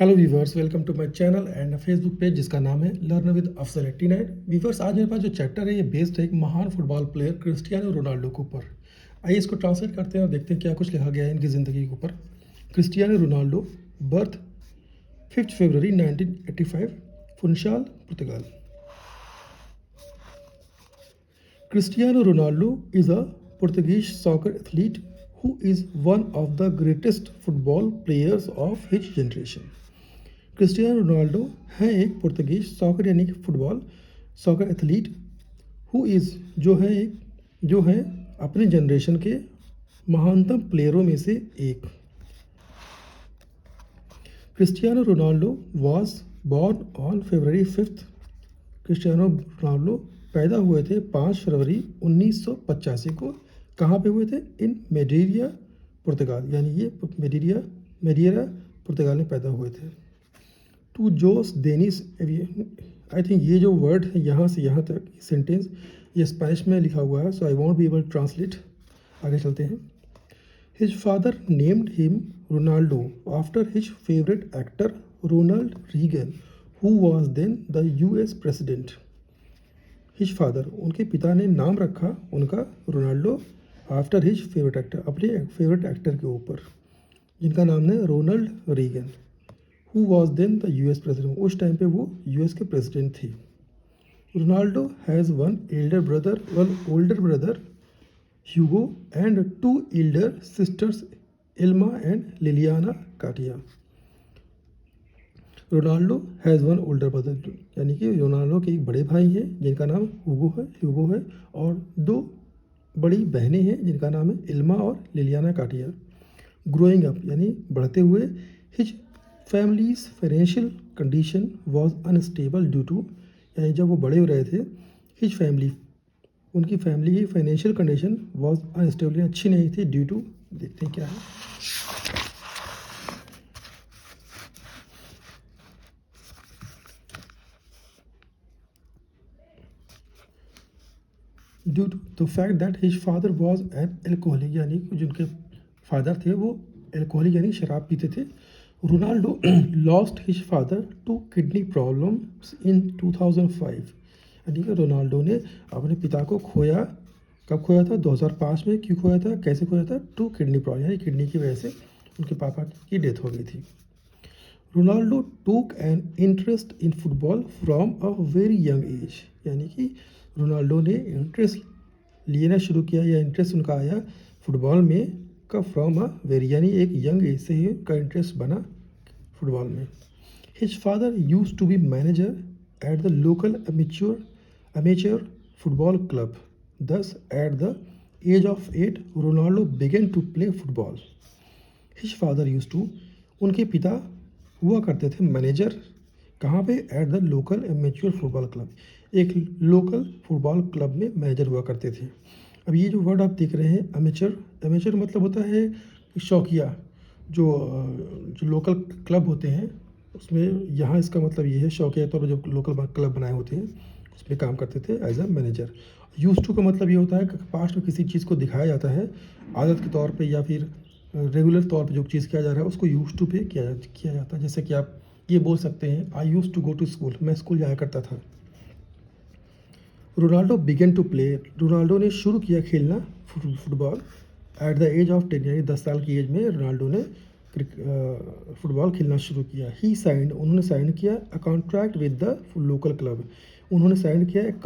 Hello viewers, welcome to my channel and Facebook page जिसका नाम है लर्न विद अफजल 89। वीवर्स, आज मेरे पास जो चैप्टर है ये बेस्ड है एक महान फुटबॉल प्लेयर क्रिस्टियानो रोनाल्डो के ऊपर। आइए इसको ट्रांसलेट करते हैं और देखते हैं क्या कुछ लिखा गया है इनकी ज़िंदगी के ऊपर। क्रिस्टियानो रोनाल्डो, बर्थ 5 फरवरी 1985, फुनशाल, पुर्तगाल। Cristiano Ronaldo is a Portuguese soccer athlete who is one of the greatest football players of his generation. Cristiano Ronaldo है एक पुर्तगीज सॉकर यानी कि football soccer athlete who is जो है अपने generation के महानतम प्लेयरों में से एक। Cristiano Ronaldo was born on February 5। Cristiano Ronaldo पैदा हुए थे 5 फरवरी 1985 को। कहाँ पे हुए थे? इन मेडीरिया, पुर्तगाल, यानी ये मेडियरा पुर्तगाल में पैदा हुए थे। To Jose Dinis, I think ये जो वर्ड है यहाँ से यहाँ तक सेंटेंस ये स्पेनिश में लिखा हुआ है, so I want be able translate. आगे चलते हैं। His father named him Ronaldo after his favourite actor Ronald Reagan who was then the US president. His father, उनके पिता ने नाम रखा उनका Ronaldo after his favourite actor, अपने फेवरेट एक्टर के ऊपर, जिनका नाम है Ronald Reagan who was then the US president. उस टाइम पे वो यूएस के प्रेसिडेंट थे। Ronaldo has one older brother Hugo and 2 elder sisters Elma and Liliana Katia. Ronaldo has one older brother, यानी कि रोनाल्डो के एक बड़े भाई हैं जिनका नाम ह्यूगो है और 2 बड़ी बहनें हैं जिनका नाम है इल्मा और लिलियाना काटिया। ग्रोइंग अप, यानी बढ़ते हुए, his family's financial condition was unstable due to, यानी जब वो बड़े हो रहे थे हिज फैमिली, उनकी फैमिली की फाइनेंशियल कंडीशन वॉज अनस्टेबल, अच्छी नहीं थी, ड्यू टू, देखते हैं क्या है। Due to the fact that his father was an alcoholic, यानी जिनके फादर थे वो एल्कोहलिक यानी शराब पीते थे। Ronaldo lost his father to kidney problems in 2005, यानी कि रोनाल्डो ने अपने पिता को खोया। कब खोया था? 2005 में। क्यों खोया था, कैसे खोया था? टू किडनी प्रॉब्लम, यानी किडनी की वजह से उनके पापा की डेथ हो गई थी। रोनाल्डो टूक an interest in football from a very young age, यानी कि रोनाल्डो ने इंटरेस्ट लेना शुरू किया या इंटरेस्ट उनका आया फुटबॉल में का फ्रॉम अ वेरी, यानी एक यंग एज से ही का इंटरेस्ट बना फुटबॉल में। His father used to be manager at the local amateur football club, thus at the age of 8 Ronaldo began to play football. His father use to, उनके पिता हुआ करते थे मैनेजर, कहाँ पे? At the local amateur football club, एक local football club में manager हुआ करते थे। अब ये जो वर्ड आप देख रहे हैं अमेच्योर मतलब होता है शौकिया, जो लोकल क्लब होते हैं उसमें, यहाँ इसका मतलब ये है शौकिया तौर पर जो लोकल क्लब बनाए होते हैं उसमें काम करते थे as a manager. Use to का मतलब ये होता है कि पास्ट में किसी चीज़ को दिखाया जाता है आदत के तौर पे या फिर रेगुलर तौर पे जो चीज़ किया जा रहा है उसको यूज टू पे किया जाता है। जैसे कि आप ये बोल सकते हैं I use to go to school, मैं स्कूल जाया करता था। Ronaldo began to play, Ronaldo ने शुरू किया खेलना football at the age of 10, यानी 10 साल की एज में रोनाल्डो ने फुटबॉल खेलना शुरू किया। उन्होंने साइन किया a contract with the local club, उन्होंने साइन किया एक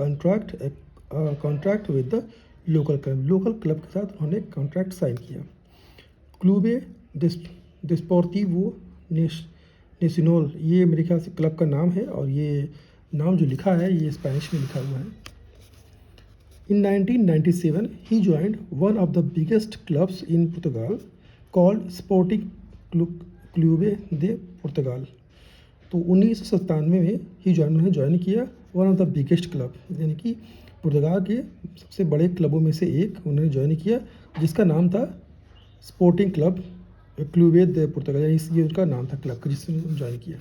contract with the local club के साथ उन्होंने कॉन्ट्रैक्ट साइन किया। क्लूबे डिस्पोर्टिवो नेशनल, ये मेरे ख्याल से क्लब का नाम है और ये नाम जो लिखा है ये स्पेनिश में लिखा हुआ है। In 1997, he joined one of the biggest clubs in Portugal called Sporting Clube de Portugal। तो 1997 में उन्होंने ज्वाइन किया one of the biggest club, यानी कि पुर्तगाल के सबसे बड़े क्लबों में से एक उन्होंने ज्वाइन किया जिसका नाम था स्पोर्टिंग क्लब क्लूबे दे पुर्तगाल, यानी ये उनका नाम था क्लब का जिसने ज्वाइन किया।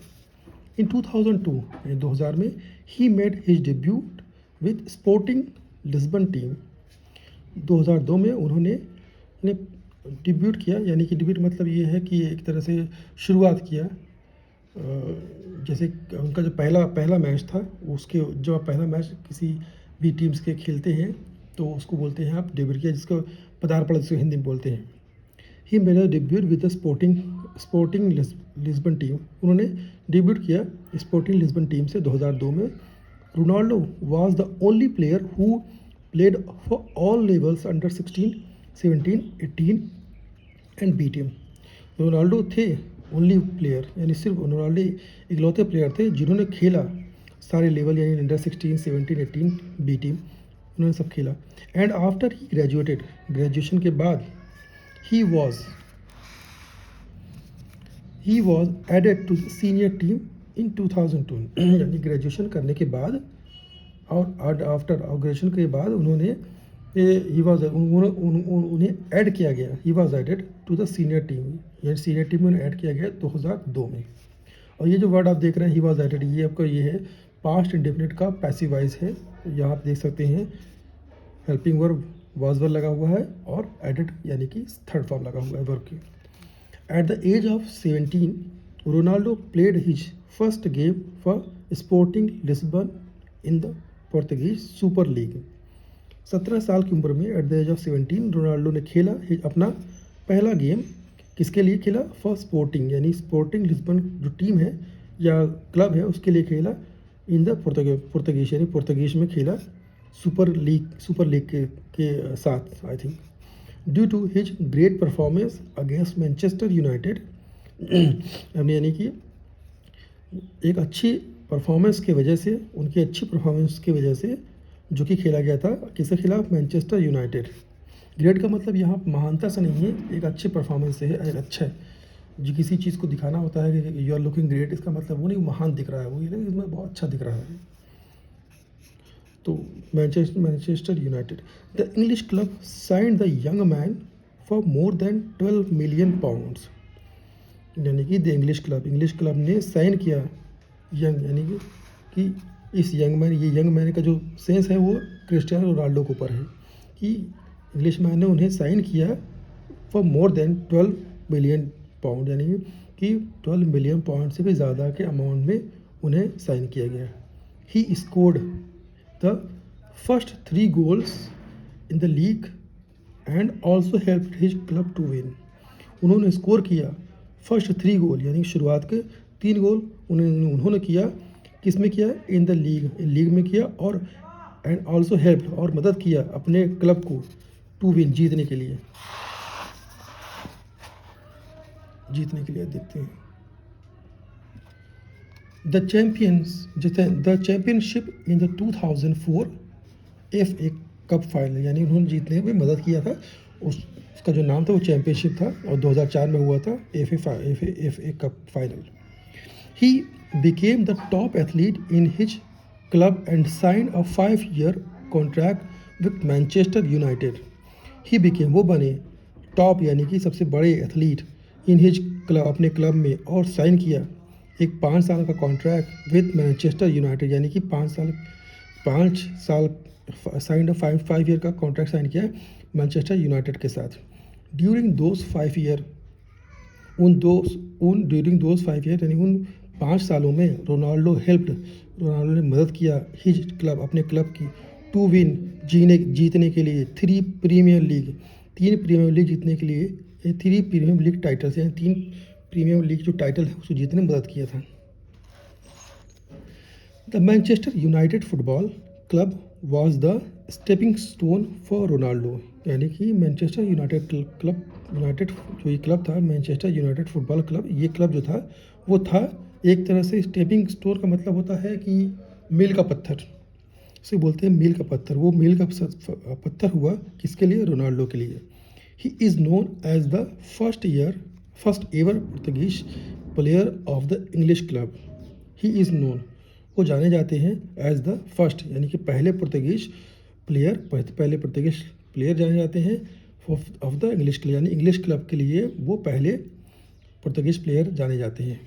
इन 2002 में he made his debut with sporting Lisbon team. 2002 में उन्होंने डिब्यूट किया, यानी कि डिब्यूट मतलब ये है कि एक तरह से शुरुआत किया जैसे उनका जो पहला पहला मैच था, उसके जब आप पहला मैच किसी भी टीम्स के खेलते हैं तो उसको बोलते हैं आप डेब्यू किया, जिसको पदार्पण जिसको हिंदी में बोलते हैं। ही मेरा debut with the Sporting Lisbon team, उन्होंने डेब्यूट किया स्पोर्टिंग लिस्बन टीम से 2002 में। Ronaldo was the only player who played for all levels under 16, 17, 18 and B team. Ronaldo थे ओनली प्लेयर, यानी सिर्फ रोनाल्डो इकलौते प्लेयर थे जिन्होंने खेला सारे लेवल, यानी अंडर 16, 17, 18, बी टीम, उन्होंने सब खेला। And after he graduated, graduation के बाद he was added to senior team in 2002 यानी ग्रेजुएशन करने के बाद और आफ्टर ग्रेजुएशन के बाद उन्होंने उन्हें ऐड किया गया, he was added to the senior team, यानी सीनियर टीम में उन्हें ऐड किया गया 2002 में। और ये जो वर्ड आप देख रहे हैं ही वॉज एडेड, ये आपका ये है पास्ट इंडेफिनिट का पैसिव वॉइस है। यहाँ आप देख सकते हैं हेल्पिंग वर्ब वॉज वर्ब लगा हुआ है और एडेड यानी कि थर्ड फॉर्म लगा हुआ है वर्ब की। At the age of 17 Ronaldo played his first game for Sporting Lisbon in the Portuguese super league. 17 साल की उम्र में at the age of 17 Ronaldo ने खेला अपना पहला गेम, किसके लिए खेला? फॉर स्पोर्टिंग, यानी स्पोर्टिंग लिस्बन जो टीम है या क्लब है उसके लिए खेला इन द पुर्तगीज, यानी पुर्तगीज में खेला सुपर लीग के साथ I think. Due to his great performance against Manchester United, यानी कि एक अच्छी परफॉर्मेंस की वजह से, उनकी अच्छी परफॉर्मेंस की वजह से जो कि खेला गया था किसके खिलाफ? Manchester United. ग्रेट का मतलब यहाँ महानता से नहीं है, एक अच्छी परफॉर्मेंस से है, एक अच्छा है। जो किसी चीज़ को दिखाना होता है कि यू आर लुकिंग ग्रेट, इसका मतलब वो नहीं महान दिख रहा है, वो ये नहीं इसमें बहुत अच्छा दिख रहा है। तो Manchester United, the English club signed the young man for more than 12 million pounds, यानी कि द इंग्लिश क्लब ने साइन किया यंग, यानी कि इस यंग मैन, ये यंग मैन का जो सेंस है वो क्रिस्टियानो रोनाल्डो के ऊपर है कि इंग्लिश मैन ने उन्हें साइन किया for more than 12 million pound, यानी कि 12 मिलियन पाउंड से भी ज़्यादा के अमाउंट में उन्हें साइन किया गया। He scored the first 3 goals in the league and also helped his club to win. उन्होंने स्कोर किया फर्स्ट 3 गोल, यानी शुरुआत के 3 गोल उन्होंने किया, किस में किया? इन द लीग में किया, और एंड ऑल्सो हेल्प, और मदद किया अपने क्लब को टू विन, जीतने के लिए देखते हैं। The championship in the 2004 FA cup final, यानी उन्होंने जीतने में मदद किया था, उसका जो नाम था वो चैंपियनशिप था, और 2004 में हुआ था FA cup final. He became the top athlete in his club and signed a 5-year contract with Manchester United. He became, वो बने टॉप, यानी कि सबसे बड़े एथलीट इन हिज क्लब, अपने क्लब में, और साइन किया एक 5 साल का कॉन्ट्रैक्ट विद मैनचेस्टर यूनाइटेड, यानी कि 5 साल साइन 5 ईयर का कॉन्ट्रैक्ट साइन किया मैनचेस्टर यूनाइटेड के साथ। During those 5 year, during those 5 year, यानी उन 5 सालों में रोनाल्डो ने मदद किया हिज क्लब, अपने क्लब की, टू विन, जीतने के लिए 3 प्रीमियर लीग जीतने के लिए, 3 प्रीमियर लीग टाइटल्स, यानी 3 प्रीमियर लीग जो टाइटल है उसको जीतने में मदद किया था। The Manchester United football club was the stepping stone for Ronaldo, यानी कि मैनचेस्टर यूनाइटेड जो ये क्लब था, मैनचेस्टर यूनाइटेड फुटबॉल क्लब, ये क्लब जो था वो था एक तरह से स्टेपिंग स्टोन का मतलब होता है कि मील का पत्थर, उसे बोलते हैं मील का पत्थर। वो मील का पत्थर हुआ किसके लिए? रोनाल्डो के लिए। He is known as the first ever Portuguese player of the English club. He is known, वो जाने जाते हैं एज द फर्स्ट, यानी कि पहले पुर्तगीज प्लेयर जाने जाते हैं ऑफ द इंग्लिश क्लब, यानी इंग्लिश क्लब के लिए वो पहले पुर्तगीज प्लेयर जाने जाते हैं।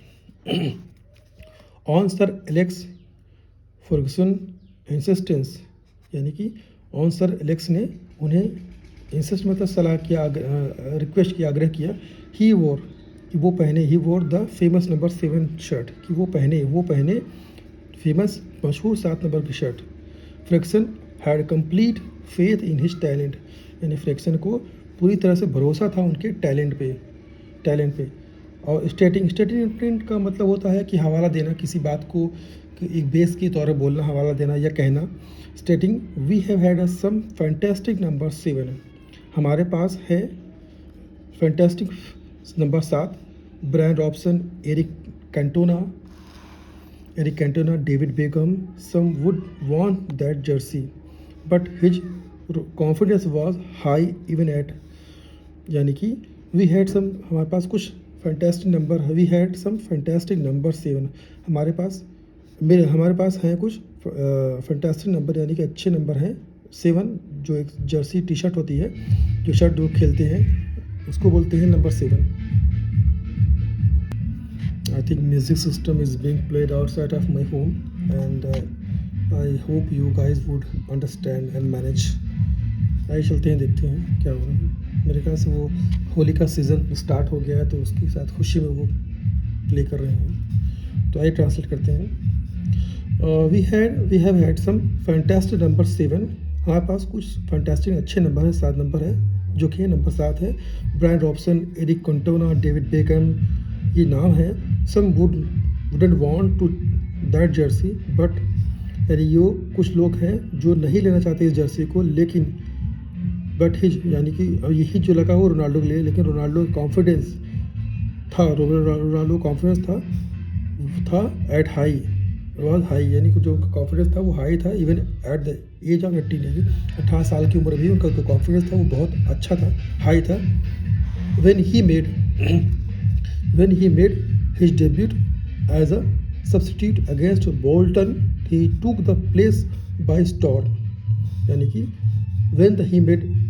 On sir Alex Ferguson insistence, यानी कि ऑन सर एलेक्स ने उन्हें इंसिस्ट मतलब सलाह किया, रिक्वेस्ट किया, आग्रह किया। ही वोर, कि वो पहने, ही वोर द फेमस नंबर 7 शर्ट, कि वो पहने फेमस मशहूर 7 नंबर की shirt. Fraction had complete faith in his talent, यानी फ्रैक्शन को पूरी तरह से भरोसा था उनके टैलेंट पे। और स्टेटिंग का मतलब होता है कि हवाला देना किसी बात को, कि एक बेस के तौर पर बोलना, हवाला देना या कहना। Stating we have had some fantastic number 7, हमारे पास है fantastic number 7, Brian Robson, Eric Cantona, David Beckham, some would want that jersey, but his confidence was high even at, यानी कि we had some, हमारे पास कुछ fantastic number, we had some fantastic number 7, हमारे पास हैं कुछ फैंटेस्टिक नंबर, यानी कि अच्छे नंबर हैं 7, जो एक जर्सी टी शर्ट होती है, जो शर्ट जो खेलते हैं उसको बोलते हैं number 7। I think music system is being played outside of my home, and I hope you guys would understand and manage. आइए चलते हैं, देखते हैं क्या हो रहा है। मेरे ख्याल से वो होली का सीज़न स्टार्ट हो गया है, तो उसके साथ खुशी में वो प्ले कर रहे हैं। तो आइए ट्रांसलेट करते हैं। We have had some fantastic number 7, हमारे पास कुछ फैंटेस्टिक अच्छे नंबर हैं, 7 नंबर है, जो कि नंबर 7 है। Bryan Robson, Eric Cantona, David Beckham, ये नाम है। Some wouldn't want to that jersey, but, यानी यो कुछ लोग हैं जो नहीं लेना चाहते इस जर्सी को, लेकिन बट हिज, यानी कि यही जो लगा वो रोनाल्डो के लिए, लेकिन रोनाल्डो कॉन्फिडेंस था एट हाई, वॉज हाई, यानी कि जो कॉन्फिडेंस था वो हाई था, even at the age of 18, यानी 18 साल की उम्र भी उनका जो कॉन्फिडेंस था वो बहुत अच्छा था, हाई था। When he made his debut as a substitute against Bolton, he took the place by storm, यानी कि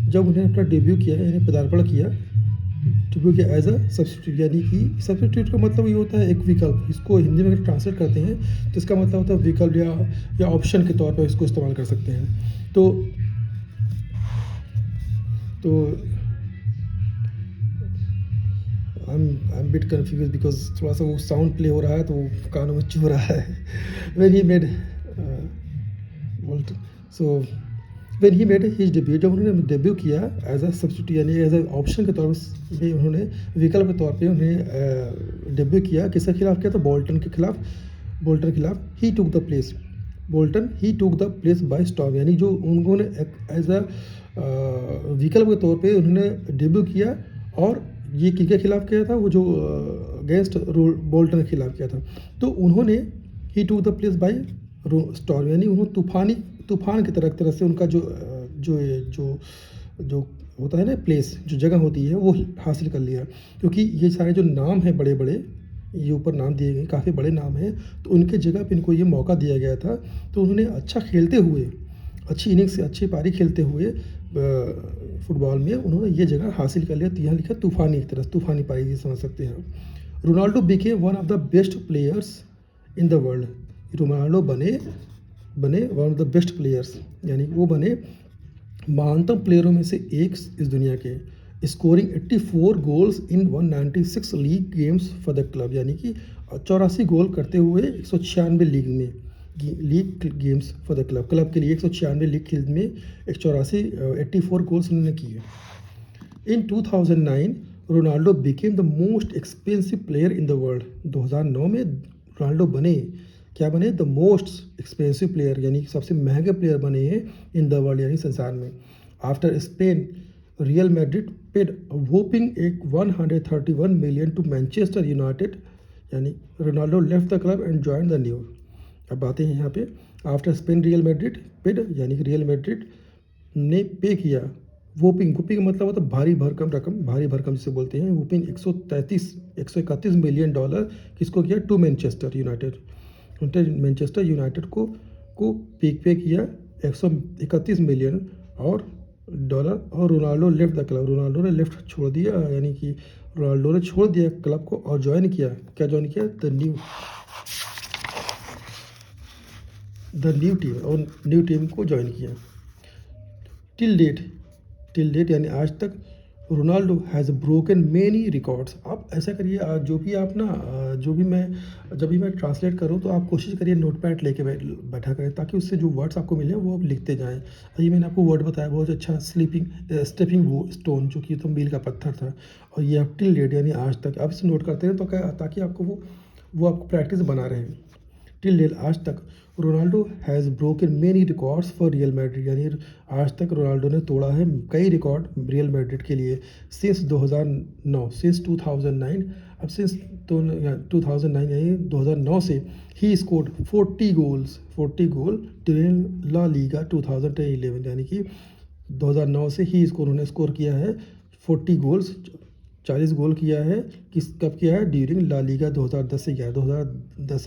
जब उन्हें अपना डेब्यू किया, यानी पदार्पण किया, एज अ सब्सटीट्यूट, यानी कि सब्सटीट्यूट का मतलब ये होता है एक विकल्प, इसको हिंदी में अगर ट्रांसलेट करते हैं तो इसका मतलब होता है विकल्प या ऑप्शन के तौर पर इसको इस्तेमाल कर सकते हैं। तो I am bit confuse because थोड़ा सा वो साउंड प्ले हो रहा है तो वो कानों में चुभ रहा है। When he made his debut, जब उन्होंने डेब्यू किया एज अ सब्स्टिट्यूट, यानी एज अ ऑप्शन के तौर पे, उन्होंने विकल्प के तौर पे उन्हें डेब्यू किया। किसके खिलाफ किया था? बोल्टन के खिलाफ। He took the place by storm, यानी जो उन्होंने एज अ विकल्प के तौर पे उन्होंने डेब्यू किया, और ये किसके खिलाफ किया था? वो जो अगेंस्ट बोल्टन के खिलाफ किया था। तो उन्होंने he took the place by storm, यानी उन्होंने तूफान की तरह से उनका जो होता है ना प्लेस, जो जगह होती है वो हासिल कर लिया। क्योंकि ये सारे जो नाम हैं बड़े बड़े, ये ऊपर नाम दिए गए काफ़ी बड़े नाम हैं, तो उनके जगह पे इनको ये मौका दिया गया था। तो उन्होंने अच्छा खेलते हुए, अच्छी इनिंग्स से अच्छी पारी खेलते हुए फुटबॉल में उन्होंने ये जगह हासिल कर लिया। तो यहाँ लिखा तूफानी, एक तरह तूफानी पारी जी समझ सकते हैं। Ronaldo became one of the best players in the world, Ronaldo बने one of the best players, यानी वो बने महानतम प्लेयरों में से एक इस दुनिया के। Scoring 84 goals in 196 league games for the club, यानी कि 84 गोल करते हुए 196 league games for the club के लिए 196 लीग खेल में 84 गोल्स उन्होंने किए। इन 2009 Ronaldo became the most expensive player in the world. 2009 में रोनाल्डो बने द मोस्ट एक्सपेंसिव प्लेयर, यानी सबसे महंगे प्लेयर बने हैं इन द वर्ल्ड, यानी संसार में। After Spain, Real Madrid paid whopping 131 million to Manchester United, यानी Ronaldo left the club and join the new. अब बातें हैं यहाँ पे, after Spain Real Madrid paid, यानी कि रियल मैड्रिड ने पे किया। वोपिंग मतलब होता है भारी भरकम जिसे बोलते हैं। वोपिंग 131 मिलियन डॉलर किसको किया? टू मैनचेस्टर यूनाइटेड को पे किया 131 मिलियन डॉलर। और Ronaldo left the club, Ronaldo ने लेफ्ट छोड़ दिया, यानी कि रोनाल्डो ने छोड़ दिया क्लब को और ज्वाइन किया द न्यू टीम, और न्यू टीम को ज्वाइन किया। टिल डेट यानी आज तक Ronaldo has broken many records. आप ऐसा करिए, जो भी आप ना जो भी मैं जब भी मैं ट्रांसलेट करूँ तो आप कोशिश करिए नोट पैड लेके बैठा करें, ताकि उससे जो वर्ड्स आपको मिले वो आप लिखते जाएं। ये मैंने आपको वर्ड बताया बहुत अच्छा, स्टेपिंग वो स्टोन, जो कि तो मील का पत्थर था, और ये आप टिल डेट यानी आज तक आप इसे नोट करते रहें, तो ताकि आपको वो आपको प्रैक्टिस बना रहे। टिल डेट आज तक Ronaldo has broken many records for real Madrid, यानी आज तक रोनाल्डो ने तोड़ा है कई रिकॉर्ड रियल मैड्रिड के लिए। सिंस 2009, सिंस 2009, अब सिंस 2009 यानी 2009 से he scored 40 goal during La Liga 2010-11, यानी कि 2009 से ही इसको उन्होंने स्कोर किया है 40 गोल्स, 40 गोल किया है। कब किया है? ड्यूरिंग ला लीगा 2010 से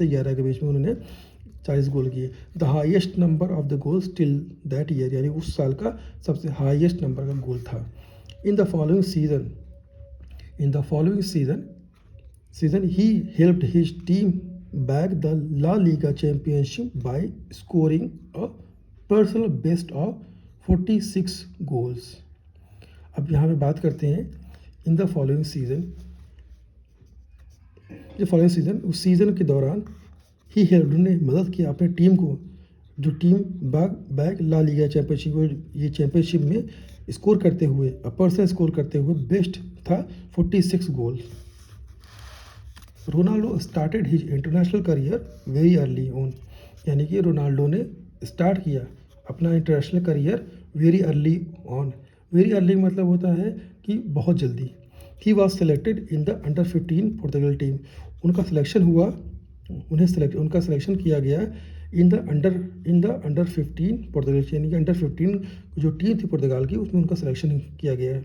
11 के बीच में उन्होंने 40 गोल किए। The highest number of the goals till that year, यानी उस साल का सबसे हाईएस्ट नंबर का गोल था। In the following season he helped his team back the La Liga championship by scoring a personal best of 46 goals. अब यहाँ पे बात करते हैं इन द फॉलोइंग सीजन, उस सीज़न के दौरान ही हेल्प ने मदद किया अपने टीम को, जो team back La Liga championship, ये चैंपियनशिप में स्कोर करते हुए पर्सन स्कोर करते हुए बेस्ट था 46 goal. Ronaldo started his international career very early on, यानी कि रोनाल्डो ने स्टार्ट किया अपना international career very early on. Very early मतलब होता है कि बहुत जल्दी। He was selected in the under 15 पुर्तगाल टीम, उनका सिलेक्शन किया गया इन द अंडर 15 पुर्तगाल, यानी कि अंडर 15 जो टीम थी पुर्तगाल की, उसमें उनका सिलेक्शन किया गया है।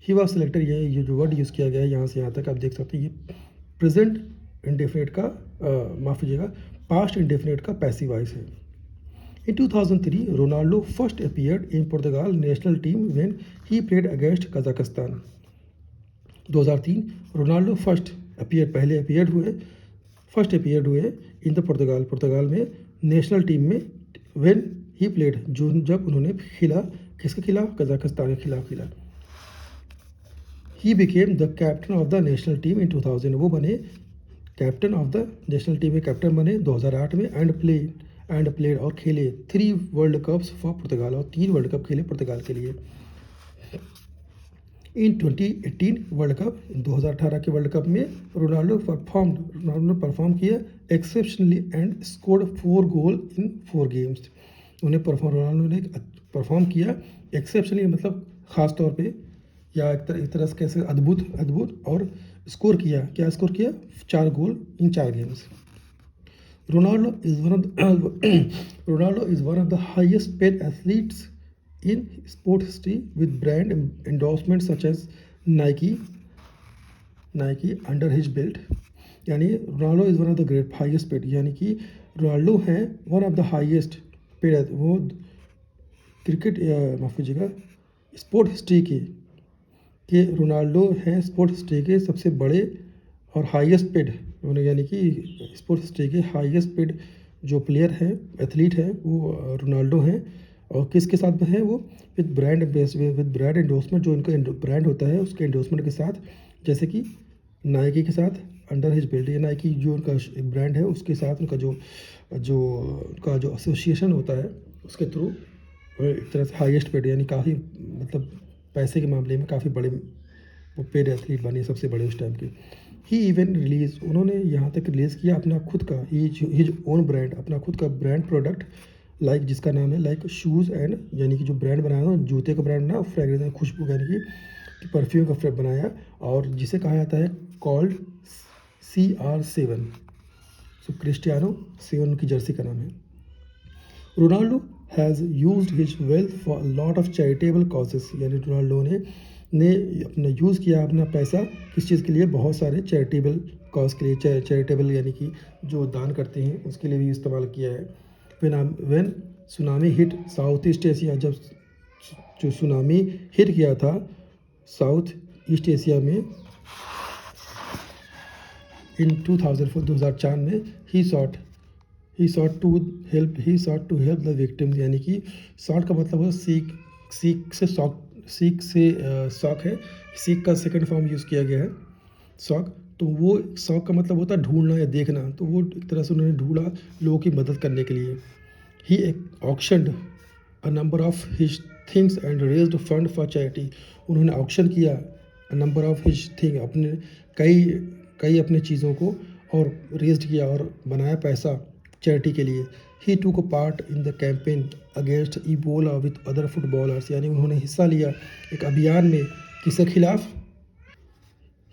ही वॉज सेलेक्टेड, ये जो वर्ड यूज़ किया गया है यहाँ से यहाँ तक आप देख सकते हैं, ये प्रेजेंट इंडेफिनिट का माफ़ कीजिएगा, पास्ट इंडेफिनिट का पैसिव वॉइस है। In 2003, Ronaldo first appeared in Portugal national team when he played against Kazakhstan. 2003 Ronaldo पहले अपीयर्ड हुए इन द पुर्तगाल में नेशनल टीम में, व्हेन ही प्लेड, जब उन्होंने खेला, किसके खिलाफ? कजाकिस्तान के खिलाफ खेला। He became the captain of the national team in 2000, वो बने captain of the national team में कैप्टन बने 2008 में, एंड प्लेड और खेले 3 वर्ल्ड कप्स फॉर पुर्तगाल, और 3 वर्ल्ड कप खेले पुर्तगाल के लिए। इन 2018 वर्ल्ड कप, 2018 के वर्ल्ड कप में रोनाल्डो ने परफॉर्म किया exceptionally and scored 4 goal in 4 games. Ronaldo ने परफॉर्म किया एक्सेप्शनली, मतलब ख़ास तौर पे, या एक तरह से कैसे अद्भुत, और स्कोर किया 4 गोल इन 4 games. Ronaldo is one of the highest paid athletes in sport history, with brand endorsements such as Nike under his belt. यानी Ronaldo is one of the great highest paid, यानी कि रोनाल्डो हैं one of the highest paid, वो cricket माफ़ कीजिएगा sport history के Ronaldo हैं sport history के सबसे बड़े और हाईएस्ट पेड, यानी कि स्पोर्ट्स हिस्ट्री के हाईएस्ट पेड जो प्लेयर हैं, एथलीट हैं, वो रोनाल्डो हैं। और किसके साथ हैं वो? विद ब्रांड एंडोर्समेंट, जो उनका ब्रांड होता है उसके एंडोर्समेंट के साथ, जैसे कि नाइकी के साथ अंडर हिज बेल्ट, या नाइकी जो उनका एक ब्रांड है उसके साथ उनका जो एसोसिएशन होता है उसके थ्रू एक तरह से हाईएस्ट पेड, यानी काफ़ी मतलब पैसे के मामले में काफ़ी बड़े वो पेड एथलीट बने, सबसे बड़े उस टाइम के। ही इवन रिलीज, उन्होंने यहाँ तक रिलीज़ किया अपना खुद का हिज ओन ब्रांड, अपना खुद का ब्रांड प्रोडक्ट, लाइक जिसका नाम है लाइक शूज़ एंड, यानी कि जो ब्रांड बनाया ना, जूते का ब्रांड ना, फ्रेगरेंस खुशबू, यानी कि परफ्यूम का बनाया, और जिसे कहा जाता है कॉल्ड CR7। सो क्रिस्टियानो 7 उनकी जर्सी का नाम है। Ronaldo has used his wealth for lot of charitable causes, यानी रोनाल्डो ने अपना यूज़ किया अपना पैसा किस चीज़ के लिए? बहुत सारे चैरिटेबल कॉज के लिए, चैरिटेबल यानी कि जो दान करते हैं उसके लिए भी इस्तेमाल किया है। When tsunami hit south east Asia, जब जो सुनामी हिट किया था साउथ ईस्ट एशिया में इन 2004 में, ही sought to help the victims, यानी कि सॉट का मतलब है सीख से सीक से सॉक है, सीक का सेकंड फॉर्म यूज़ किया गया है सॉक। तो वो सॉक का मतलब होता है ढूंढना या देखना, तो वो एक तरह से उन्होंने ढूंढा लोगों की मदद करने के लिए। He auctioned a number of his things and raised fund for charity. उन्होंने ऑक्शन किया a number of his thing, अपने कई कई अपने चीज़ों को, और रेज्ड किया और बनाया पैसा चैरिटी के लिए। ही टूक a part in the campaign against Ebola with other footballers, यानी उन्होंने हिस्सा लिया एक अभियान में किसके खिलाफ?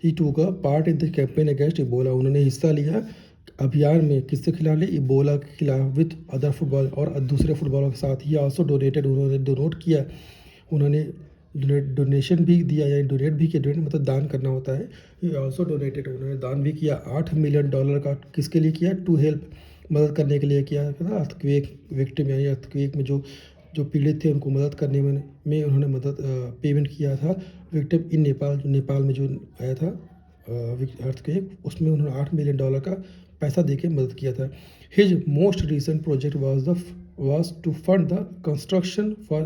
ही टूक a part in the campaign against Ebola, उन्होंने हिस्सा लिया अभियान में किसके खिलाफ लिया? इबोला के खिलाफ विद अदर फुटबॉल, और दूसरे फुटबॉलों के साथ। ही आल्सो डोनेटेड, उन्होंने डोनेट किया, उन्होंने डोनेशन भी दिया, या डोनेट भी किया, डोनेट मतलब दान करना होता है। ही आल्सो डोनेटेड, उन्होंने दान भी किया $8 मिलियन का। किसके लिए किया? टू हेल्प, मदद करने के लिए किया था। अर्थक्वेक विक्टिम, यानी अर्थक्वेक में जो जो पीड़ित थे उनको मदद करने में उन्होंने मदद पेमेंट किया था। विक्टिम इन नेपाल, जो नेपाल में जो आया था अर्थक्वेक, उसमें उन्होंने $8 मिलियन का पैसा दे के मदद किया था। His most recent project was to fund the construction for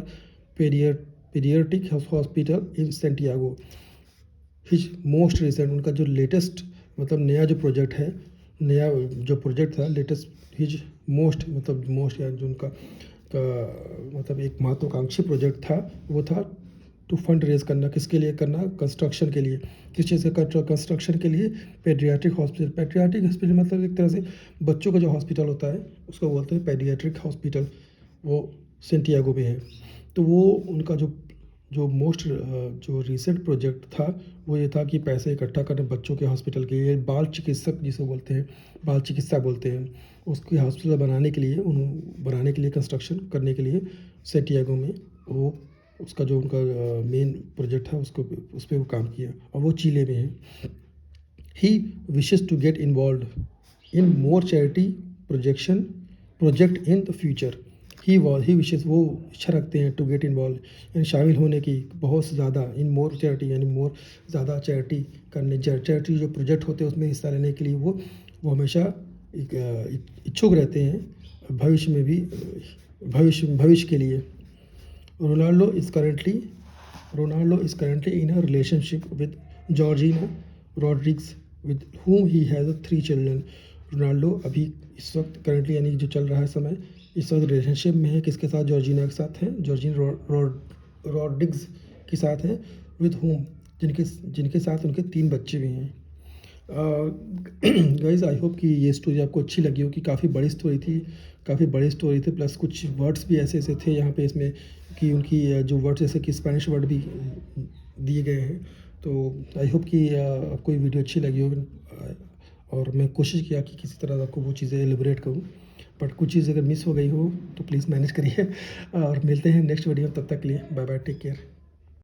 pediatric hospital in Santiago. His most recent, उनका जो लेटेस्ट मतलब नया जो प्रोजेक्ट है, नया जो प्रोजेक्ट था लेटेस्ट, हिज मोस्ट मतलब मोस्ट, या जो उनका मतलब एक महत्वाकांक्षी प्रोजेक्ट था, वो था टू फंड रेज करना। किसके लिए करना? कंस्ट्रक्शन के लिए। किस चीज़ का कंस्ट्रक्शन के लिए? Paediatric hospital. पेडियाट्रिक हॉस्पिटल मतलब एक तरह से बच्चों का जो हॉस्पिटल होता है उसको बोलते हैं पेडियाट्रिक हॉस्पिटल, वो सेंटियागो में है। तो वो उनका जो जो मोस्ट जो रिसेंट प्रोजेक्ट था वो ये था कि पैसे इकट्ठा करना बच्चों के हॉस्पिटल के लिए, बाल चिकित्सक जिसे बोलते हैं, बाल चिकित्सा बोलते हैं, उसकी हॉस्पिटल बनाने के लिए, बनाने के लिए, कंस्ट्रक्शन करने के लिए सेंटियागो में वो उसका जो उनका मेन प्रोजेक्ट था उसको उस पर वो काम किया, और वो चिले में है। He wishes to get involve in more charity project in the future. He wishes, वो इच्छा रखते हैं टू गेट इन्वॉल्व, यानी शामिल होने की बहुत ज़्यादा, इन मोर चैरिटी, यानी मोर ज़्यादा चैरिटी करने, चैरिटी जो प्रोजेक्ट होते हैं उसमें हिस्सा लेने के लिए वो हमेशा इच्छुक रहते हैं भविष्य में भी, भविष्य के लिए। Ronaldo is currently in a relationship with Georgina Rodriguez, with whom he has 3 children. Ronaldo अभी इस वक्त करंटली, यानी जो चल रहा है समय, इस वक्त रिलेशनशिप में है। किसके साथ? जॉर्जिना के साथ है, जॉर्जिना रॉड्रिग्स के साथ है, विद होम, जिनके साथ उनके 3 बच्चे भी हैं। गाइज आई होप कि ये स्टोरी आपको अच्छी लगी हो, कि काफ़ी बड़ी स्टोरी थी, प्लस कुछ वर्ड्स भी ऐसे थे यहाँ पे इसमें, कि उनकी जो वर्ड्स जैसे कि स्पेनिश वर्ड भी दिए गए हैं। तो आई होप कि आपको ये वीडियो अच्छी लगी हो, और मैं कोशिश किया कि किसी तरह आपको वो चीज़ें एलिबरेट करूँ, बट कुछ चीज़ अगर मिस हो गई हो तो प्लीज़ मैनेज करिए। और मिलते हैं नेक्स्ट वीडियो, तब तक के लिए बाय बाय, टेक केयर।